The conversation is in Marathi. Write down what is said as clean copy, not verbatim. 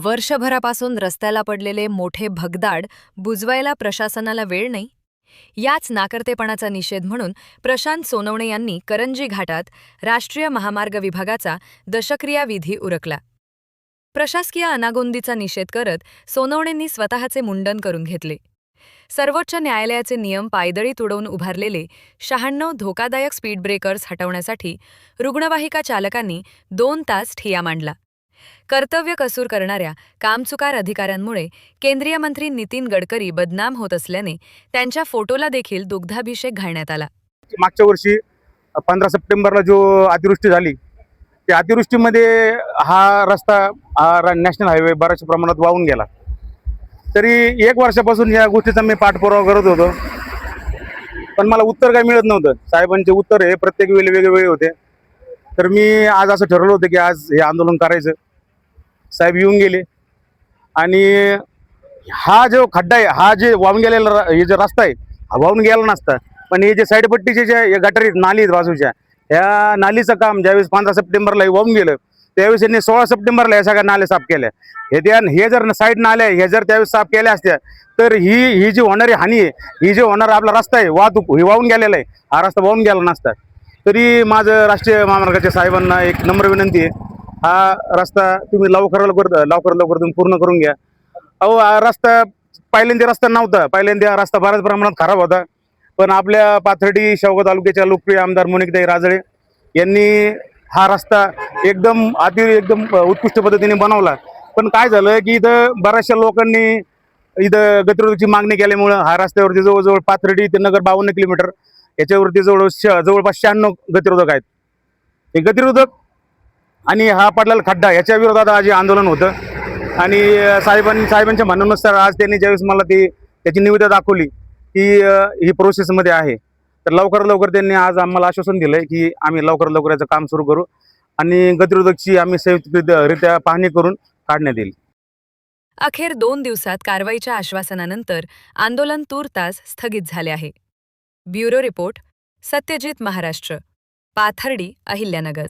वर्षभरापासून रस्त्याला पडलेले मोठे भगदाड बुजवायला प्रशासनाला वेळ नाही. याच नाकर्तेपणाचा निषेध म्हणून प्रशांत सोनवणे यांनी करंजी घाटात राष्ट्रीय महामार्ग विभागाचा दशक्रिया विधी उरकला. प्रशासकीय अनागोंदीचा निषेध करत सोनवणेंनी स्वतःचे मुंडन करून घेतले. सर्वोच्च न्यायालयाचे नियम पायदळी तुडवून उभारलेले 96 धोकादायक स्पीड ब्रेकर्स हटवण्यासाठी रुग्णवाहिका चालकांनी 2 तास ठिय्या मांडला. कर्तव्य कसूर करणाऱ्या कामचुकार अधिकाऱ्यांमुळे केंद्रीय मंत्री नितीन गडकरी बदनाम होत असल्याने त्यांच्या फोटोला देखील दुग्धाभिषेक घालण्यात आला. मागच्या वर्षी 15 सप्टेंबरला जो अतिवृष्टी झाली त्या अतिवृष्टीमध्ये हा रस्ता नॅशनल हायवे बऱ्याचशा प्रमाणात वाहून गेला. तरी 1 वर्षापासून या गोष्टीचा मी पाठपुरावा करत होतो, पण मला उत्तर काही मिळत नव्हतं. साहेबांचे उत्तर हे प्रत्येक वेळी वेगवेगळे होते. तर मी आज असं ठरवलं होतं की आज हे आंदोलन करायचं. साहेब येऊन गेले आणि हा जो खड्डा आहे, हा जे वाहून गेलेला हे जो रस्ता आहे हा वाहून गेला नसता, पण हे जे साईडपट्टीचे जे गटारी नाली आहेत बाजूच्या, ह्या नालीचं काम ज्यावेळेस 15 सप्टेंबरला वाहून गेलं त्यावेळेस यांनी 16 सप्टेंबरला या सगळ्या नाल्या साफ केल्या. हे जर साईड नाल्या हे जर त्यावेळेस साफ केल्या असत्या तर ही जी होणारी हानी आहे, ही जे होणारा आपला रस्ता आहे वाहतूक हे वाहून गेलेला आहे, हा रस्ता वाहून गेला नसता. तरी माझं राष्ट्रीय महामार्गाच्या साहेबांना एक नम्र विनंती आहे, हा रस्ता तुम्ही लवकर तुम्ही पूर्ण करून घ्या. अहो हा रस्ता पहिल्यांदा रस्ता नव्हता, पहिल्यांदा रस्ता बऱ्याच प्रमाणात खराब होता. पण आपल्या पाथर्डी शेवगाव तालुक्याच्या लोकप्रिय आमदार मोनिकताई राजळे यांनी हा रस्ता एकदम उत्कृष्ट पद्धतीने बनवला. पण काय झालं की इथं बऱ्याचशा लोकांनी इथं गतिरोधकची मागणी केल्यामुळं हा रस्त्यावरती जवळजवळ पाथर्डी ते नगर 52 किलोमीटर याच्यावरती जवळपास 96 गतिरोधक आहेत. हे गतिरोधक आणि हा पडलेला खड्डा याच्या विरोधात आज आंदोलन होतं. आणि साहेबांच्या म्हणण्यानुसार आज त्यांनी ज्यावेळेस मला त्याची निविदा दाखवली की ही प्रोसेसमध्ये आहे, तर लवकर त्यांनी आज आम्हाला आश्वासन दिलंय की आम्ही लवकर याचं काम सुरू करू आणि गतिरोधकची आम्ही संयुक्तरित्या पाहणी करून काढण्यात येईल. अखेर 2 दिवसात कारवाईच्या आश्वासनानंतर आंदोलन तूर्तास स्थगित झाले आहे. Bureau report, Satyajit Maharashtra, Pathardi, Ahilyanagar.